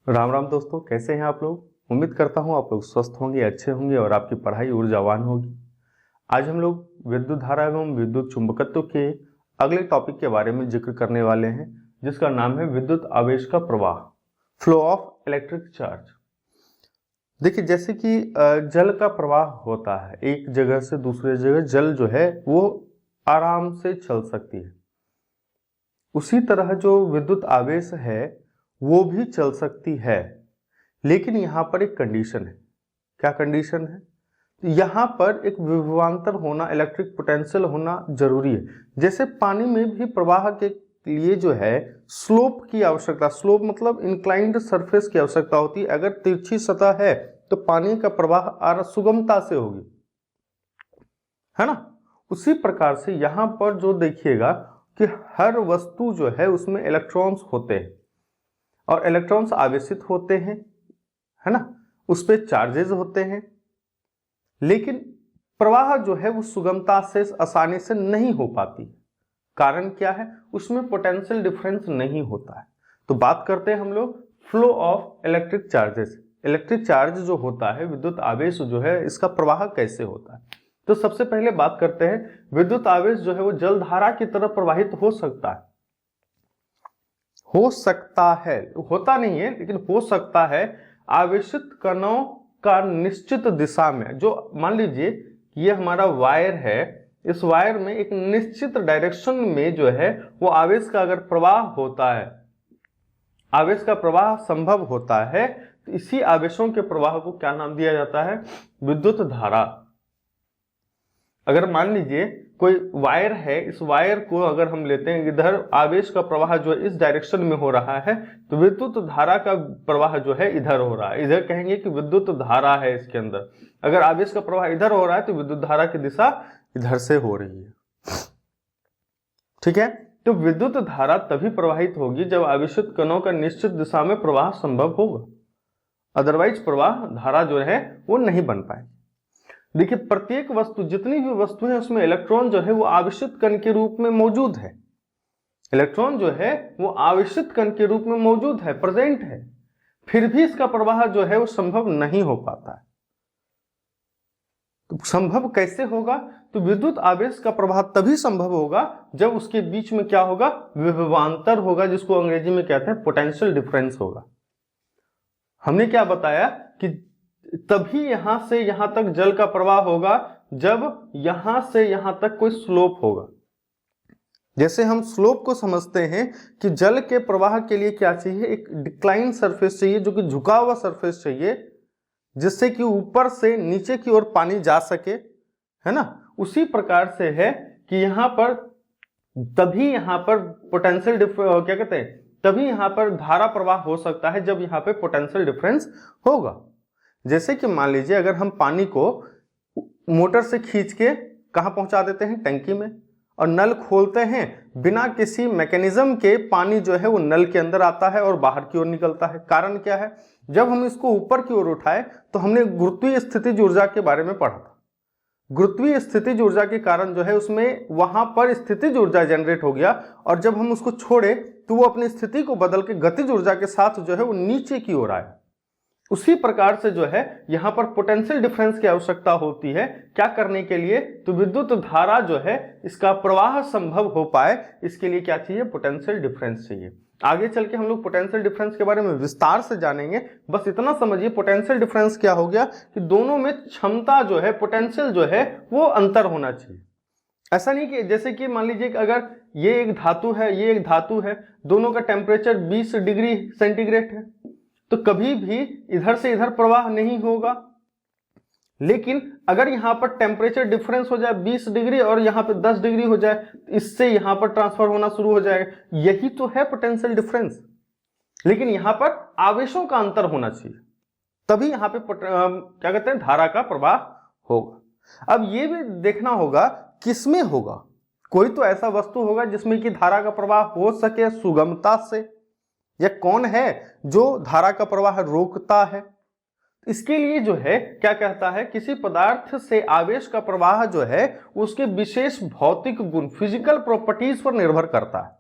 राम राम दोस्तों, कैसे हैं आप लोग। उम्मीद करता हूं आप लोग स्वस्थ होंगे, अच्छे होंगे और आपकी पढ़ाई ऊर्जावान होगी। आज हम लोग विद्युत धारा एवं विद्युत चुंबकत्व के अगले टॉपिक के बारे में जिक्र करने वाले हैं, जिसका नाम है विद्युत आवेश का प्रवाह, फ्लो ऑफ इलेक्ट्रिक चार्ज। देखिए, जैसे कि जल का प्रवाह होता है, एक जगह से दूसरे जगह जल जो है वो आराम से चल सकती है। उसी तरह जो विद्युत आवेश है वो भी चल सकती है, लेकिन यहां पर एक कंडीशन है। क्या कंडीशन है? यहां पर एक विभवांतर होना, इलेक्ट्रिक पोटेंशियल होना जरूरी है। जैसे पानी में भी प्रवाह के लिए जो है स्लोप की आवश्यकता, स्लोप मतलब इंक्लाइंड सरफेस की आवश्यकता होती है। अगर तिरछी सतह है तो पानी का प्रवाह सुगमता से होगी, है ना। उसी प्रकार से यहां पर जो देखिएगा कि हर वस्तु जो है उसमें इलेक्ट्रॉन्स होते हैं और इलेक्ट्रॉन्स आवेशित होते हैं, है ना। उस पे चार्जेस होते हैं, लेकिन प्रवाह जो है वो सुगमता से, आसानी से नहीं हो पाती। कारण क्या है? उसमें पोटेंशियल डिफरेंस नहीं होता है। तो बात करते हैं हम लोग flow of electric charges. Electric charge जो होता है, विद्युत आवेश जो है, इसका प्रवाह कैसे होता है। तो सबसे पहले बात करते हैं, विद्युत आवेश जो है वो जलधारा की तरफ प्रवाहित हो सकता है। हो सकता है, होता नहीं है लेकिन हो सकता है। आवेशित कणों का निश्चित दिशा में, जो मान लीजिए ये हमारा वायर है, इस वायर में एक निश्चित डायरेक्शन में जो है वो आवेश का अगर प्रवाह होता है, आवेश का प्रवाह संभव होता है, तो इसी आवेशों के प्रवाह को क्या नाम दिया जाता है? विद्युत धारा। अगर मान लीजिए कोई वायर है, इस वायर को अगर हम लेते हैं, इधर आवेश का प्रवाह जो है इस डायरेक्शन में हो रहा है, तो विद्युत धारा का प्रवाह जो है इधर हो रहा है। इधर कहेंगे कि विद्युत धारा है इसके अंदर। अगर आवेश का प्रवाह इधर हो रहा है तो विद्युत धारा की दिशा इधर से हो रही है, ठीक है। तो विद्युत धारा तभी प्रवाहित होगी जब आवेशित कणों का निश्चित दिशा में प्रवाह संभव होगा, अदरवाइज प्रवाह धारा जो है वो नहीं बन पाएगी। देखिए, प्रत्येक वस्तु, जितनी भी वस्तु है, उसमें इलेक्ट्रॉन जो है वो आवेशित कण के रूप में मौजूद है। इलेक्ट्रॉन जो है वो आवेशित कण के रूप में मौजूद है, प्रेजेंट है, फिर भी इसका प्रवाह जो है वो संभव नहीं हो पाता है। तो संभव कैसे होगा? तो विद्युत आवेश का प्रवाह तभी संभव होगा जब उसके बीच में क्या होगा? विभवांतर होगा, जिसको अंग्रेजी में कहते हैं पोटेंशियल डिफरेंस होगा। हमने क्या बताया कि तभी यहां से यहां तक जल का प्रवाह होगा जब यहां से यहां तक कोई स्लोप होगा। जैसे हम स्लोप को समझते हैं कि जल के प्रवाह के लिए क्या चाहिए? एक डिक्लाइन सरफेस चाहिए, जो कि झुका हुआ सरफेस चाहिए, जिससे कि ऊपर से नीचे की ओर पानी जा सके, है ना। उसी प्रकार से है कि यहां पर तभी यहां पर पोटेंशियल क्या कहते हैं, तभी यहां पर धारा प्रवाह हो सकता है जब यहां पे पोटेंशियल डिफरेंस होगा। जैसे कि मान लीजिए अगर हम पानी को मोटर से खींच के कहां पहुंचा देते हैं? टंकी में, और नल खोलते हैं, बिना किसी मैकेनिज्म के पानी जो है वो नल के अंदर आता है और बाहर की ओर निकलता है। कारण क्या है? जब हम इसको ऊपर की ओर उठाए तो हमने गुरुत्वीय स्थितिज ऊर्जा के बारे में पढ़ा था। गुरुत्वीय स्थितिज ऊर्जा के कारण जो है उसमें वहां पर स्थितिज ऊर्जा जनरेट हो गया, और जब हम उसको छोड़े तो वो अपनी स्थिति को बदल के गतिज ऊर्जा के साथ जो है वो नीचे की ओर आया। उसी प्रकार से जो है यहां पर पोटेंशियल डिफरेंस की आवश्यकता होती है। क्या करने के लिए? तो विद्युत धारा जो है इसका प्रवाह संभव हो पाए, इसके लिए क्या चाहिए? पोटेंशियल डिफरेंस चाहिए। आगे चल के हम लोग पोटेंशियल डिफरेंस के बारे में विस्तार से जानेंगे। बस इतना समझिए पोटेंशियल डिफरेंस क्या हो गया कि दोनों में क्षमता जो है, पोटेंशियल जो है वो अंतर होना चाहिए। ऐसा नहीं कि जैसे कि मान लीजिए कि अगर ये एक धातु है, ये एक धातु है, दोनों का टेम्परेचर 20 डिग्री सेंटीग्रेड है, तो कभी भी इधर से इधर प्रवाह नहीं होगा। लेकिन अगर यहां पर टेम्परेचर डिफरेंस हो जाए 20 डिग्री और यहां पे 10 डिग्री हो जाए, इससे यहां पर ट्रांसफर होना शुरू हो जाएगा। यही तो है पोटेंशियल डिफरेंस। लेकिन यहां पर आवेशों का अंतर होना चाहिए, तभी यहां पे क्या कहते हैं, धारा का प्रवाह होगा। अब ये भी देखना होगा किसमें होगा। कोई तो ऐसा वस्तु होगा जिसमें कि धारा का प्रवाह हो सके सुगमता से, या कौन है जो धारा का प्रवाह रोकता है। इसके लिए जो है क्या कहता है, किसी पदार्थ से आवेश का प्रवाह जो है उसके विशेष भौतिक गुण, फिजिकल प्रॉपर्टीज पर निर्भर करता है।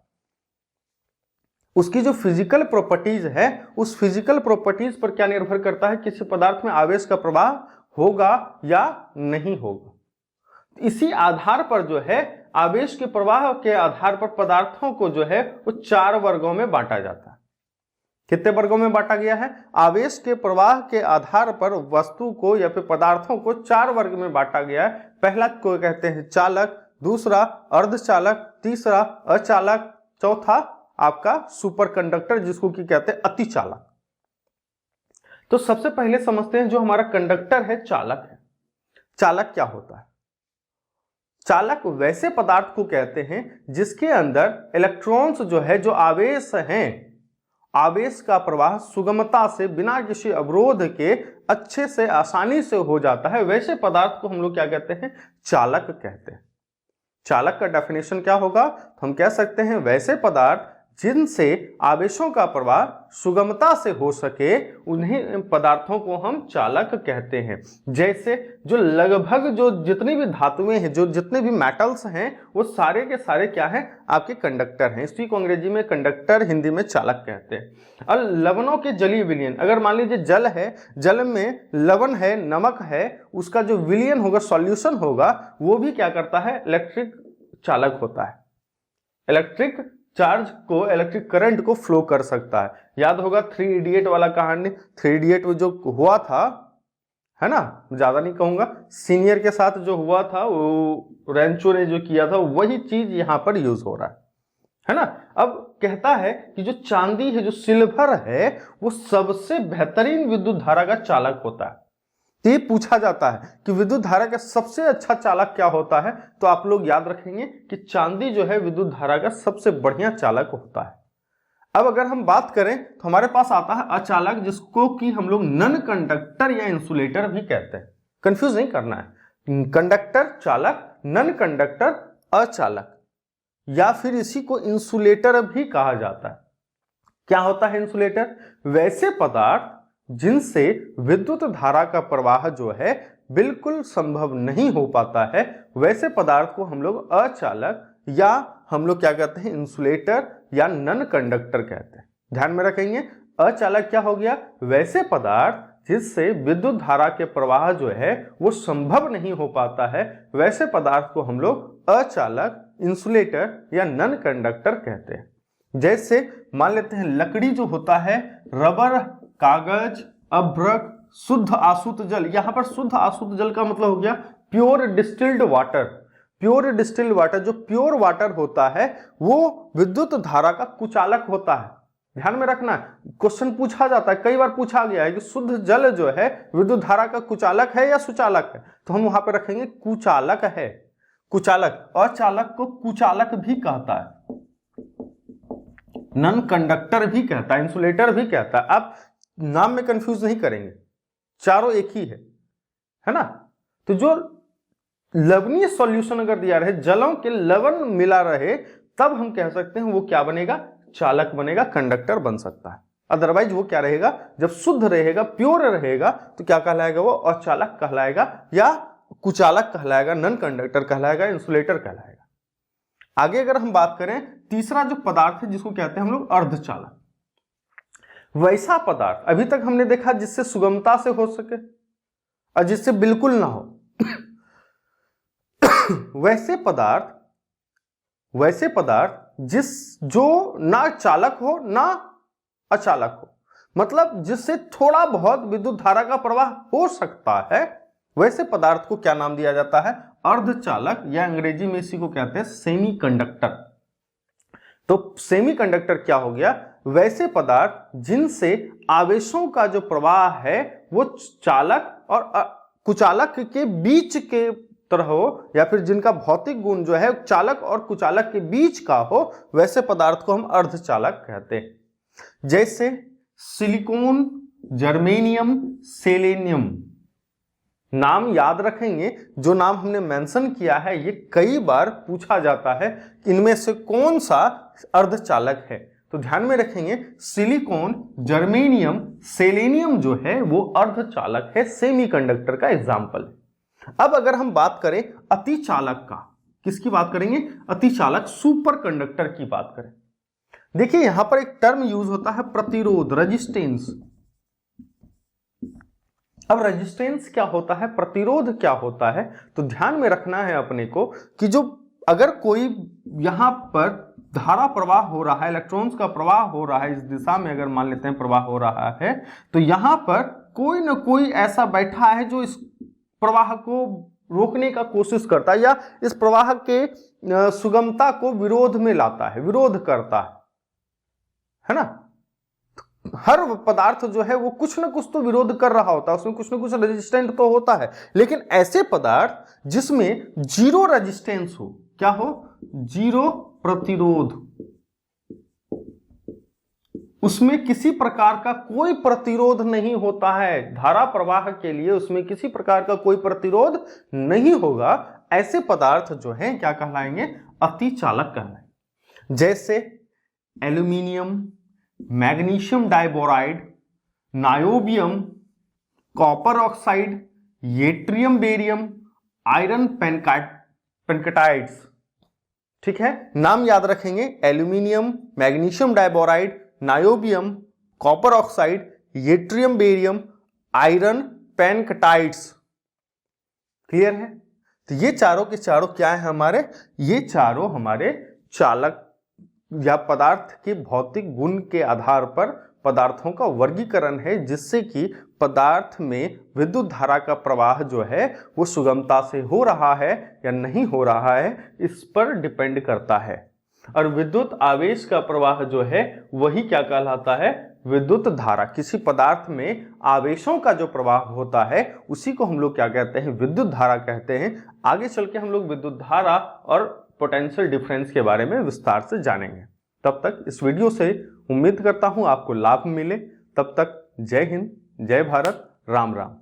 उसकी जो फिजिकल प्रॉपर्टीज है, उस फिजिकल प्रॉपर्टीज पर क्या निर्भर करता है, किसी पदार्थ में आवेश का प्रवाह होगा या नहीं होगा। इसी आधार पर जो है आवेश के प्रवाह के आधार पर पदार्थों को जो है वो 4 वर्गों में बांटा जाता है। कितने वर्गों में बांटा गया है? आवेश के प्रवाह के आधार पर वस्तु को या फिर पदार्थों को 4 वर्ग में बांटा गया है। पहला को कहते हैं चालक, दूसरा अर्धचालक, तीसरा अचालक, चौथा आपका सुपर कंडक्टर जिसको की कहते हैं अतिचालक। तो सबसे पहले समझते हैं जो हमारा कंडक्टर है चालक है। चालक क्या होता है? चालक वैसे पदार्थ को कहते हैं जिसके अंदर इलेक्ट्रॉन्स जो है, जो आवेश हैं, आवेश का प्रवाह सुगमता से बिना किसी अवरोध के अच्छे से आसानी से हो जाता है। वैसे पदार्थ को हम लोग क्या कहते हैं? चालक कहते हैं। चालक का डेफिनेशन क्या होगा? हम कह सकते हैं वैसे पदार्थ जिनसे आवेशों का प्रवाह सुगमता से हो सके उन्हीं पदार्थों को हम चालक कहते हैं। जैसे जो लगभग जो जितनी भी धातुएं हैं, जो जितने भी मेटल्स हैं, वो सारे के सारे क्या हैं? आपके कंडक्टर हैं। इसी को अंग्रेजी में कंडक्टर, हिंदी में चालक कहते हैं। और लवणों के जलीय विलयन, अगर मान लीजिए जल है, जल में लवण है, नमक है, उसका जो विलयन होगा, सॉल्यूशन होगा, वो भी क्या करता है? इलेक्ट्रिक चालक होता है। इलेक्ट्रिक चार्ज को, इलेक्ट्रिक करंट को फ्लो कर सकता है। याद होगा 3 इडियट वाला कहानी, 3 इडियट में जो हुआ था, है ना, ज्यादा नहीं कहूंगा, सीनियर के साथ जो हुआ था, वो रेंचो ने जो किया था, वही चीज यहां पर यूज हो रहा है ना। अब कहता है कि जो चांदी है, जो सिल्वर है, वो सबसे बेहतरीन विद्युत धारा का चालक होता है। तो ये पूछा जाता है कि विद्युत धारा का सबसे अच्छा चालक क्या होता है, तो आप लोग याद रखेंगे कि चांदी जो है विद्युत धारा का सबसे बढ़िया चालक होता है। अब अगर हम बात करें तो हमारे पास आता है अचालक, जिसको कि हम लोग नन कंडक्टर या इंसुलेटर भी कहते हैं। कंफ्यूज नहीं करना है, कंडक्टर चालक, नन कंडक्टर अचालक, या फिर इसी को इंसुलेटर भी कहा जाता है। क्या होता है इंसुलेटर? वैसे पदार्थ जिनसे विद्युत धारा का प्रवाह जो है बिल्कुल संभव नहीं हो पाता है, वैसे पदार्थ को हम लोग अचालक या हम लोग क्या कहते हैं? इंसुलेटर या नन कंडक्टर कहते हैं। ध्यान में रखेंगे, अचालक क्या हो गया? वैसे पदार्थ जिससे विद्युत धारा के प्रवाह जो है वो संभव नहीं हो पाता है, वैसे पदार्थ को हम लोग अचालक, इंसुलेटर या नन कंडक्टर कहते हैं। जैसे मान लेते हैं लकड़ी जो होता है, रबर, कागज, अभ्रक, शुद्ध आसुत जल। यहां पर शुद्ध आसुत जल का मतलब हो गया pure distilled water. Pure distilled water, जो प्योर वाटर होता है वो विद्युत धारा का कुचालक होता है। ध्यान में रखना, क्वेश्चन पूछा जाता है, कई बार पूछा गया है कि शुद्ध जल जो है विद्युत धारा का कुचालक है या सुचालक है, तो हम वहां पर रखेंगे कुचालक है। कुचालक, अचालक को कुचालक भी कहता है, नन कंडक्टर भी कहता है, इंसुलेटर भी कहता है। आप नाम में कंफ्यूज नहीं करेंगे, चारों एक ही है ना। तो जो लवणीय सॉल्यूशन अगर दिया रहे, जलों के लवण मिला रहे, तब हम कह सकते हैं वो क्या बनेगा? चालक बनेगा, कंडक्टर बन सकता है। अदरवाइज वो क्या रहेगा? जब शुद्ध रहेगा, प्योर रहेगा, तो क्या कहलाएगा? वो अचालक कहलाएगा या कुचालक कहलाएगा, नन कंडक्टर कहलाएगा, इंसुलेटर कहलाएगा। आगे अगर हम बात करें, तीसरा जो पदार्थ है जिसको कहते हैं हम लोग अर्धचालक। वैसा पदार्थ अभी तक हमने देखा जिससे सुगमता से हो सके और जिससे बिल्कुल ना हो। वैसे पदार्थ जो ना चालक हो ना अचालक हो, मतलब जिससे थोड़ा बहुत विद्युत धारा का प्रवाह हो सकता है, वैसे पदार्थ को क्या नाम दिया जाता है? अर्धचालक, या अंग्रेजी में इसी को कहते हैं सेमी कंडक्टर। तो सेमी कंडक्टर क्या हो गया? वैसे पदार्थ जिनसे आवेशों का जो प्रवाह है वो चालक और कुचालक के बीच के तरह हो, या फिर जिनका भौतिक गुण जो है चालक और कुचालक के बीच का हो, वैसे पदार्थ को हम अर्धचालक कहते हैं। जैसे सिलिकॉन, जर्मेनियम, सेलेनियम। नाम याद रखेंगे, जो नाम हमने मेंशन किया है ये कई बार पूछा जाता है कि इनमें से कौन सा अर्धचालक है। तो ध्यान में रखेंगे, सिलिकॉन, जर्मेनियम, सेलेनियम जो है वो अर्धचालक है, सेमीकंडक्टर का एग्जाम्पल है। अब अगर हम बात करें अतिचालक का, किसकी बात करेंगे? अतिचालक, सुपर कंडक्टर की बात करें। देखिए यहां पर एक टर्म यूज होता है प्रतिरोध, रेजिस्टेंस। अब रेजिस्टेंस क्या होता है, प्रतिरोध क्या होता है, तो ध्यान में रखना है अपने को कि जो अगर कोई यहां पर धारा प्रवाह हो रहा है, इलेक्ट्रॉन्स का प्रवाह हो रहा है, इस दिशा में अगर मान लेते हैं प्रवाह हो रहा है, तो यहां पर कोई ना कोई ऐसा बैठा है जो इस प्रवाह को रोकने का कोशिश करता है या इस प्रवाह के सुगमता को विरोध में लाता है, विरोध करता है ना। हर पदार्थ जो है वो कुछ ना कुछ तो विरोध कर रहा होता है, उसमें कुछ ना कुछ रेजिस्टेंट तो होता है। लेकिन ऐसे पदार्थ जिसमें जीरो रेजिस्टेंस हो, क्या हो, जीरो प्रतिरोध, उसमें किसी प्रकार का कोई प्रतिरोध नहीं होता है, धारा प्रवाह के लिए उसमें किसी प्रकार का कोई प्रतिरोध नहीं होगा, ऐसे पदार्थ जो हैं क्या कहलाएंगे, अतिचालक कहलाएंगे। जैसे aluminium, magnesium diboride, niobium, copper oxide, yttrium barium, iron pnictides. ठीक है, नाम याद रखेंगे, aluminium, magnesium diboride, niobium, copper oxide, yttrium barium, iron pnictides. Clear है। तो ये चारों के चारों क्या है हमारे, ये चारों हमारे चालक या पदार्थ के भौतिक गुण के आधार पर पदार्थों का वर्गीकरण है, जिससे कि पदार्थ में विद्युत धारा का प्रवाह जो है वो सुगमता से हो रहा है या नहीं हो रहा है, इस पर डिपेंड करता है। और विद्युत आवेश का प्रवाह जो है वही क्या कहलाता है, विद्युत धारा। किसी पदार्थ में आवेशों का जो प्रवाह होता है उसी को हम लोग क्या कहते हैं, विद्युत धारा कहते हैं। आगे चल के हम लोग विद्युत धारा और पोटेंशियल डिफरेंस के बारे में विस्तार से जानेंगे। तब तक इस वीडियो से उम्मीद करता हूं आपको लाभ मिले। तब तक जय हिंद, जय भारत, राम राम।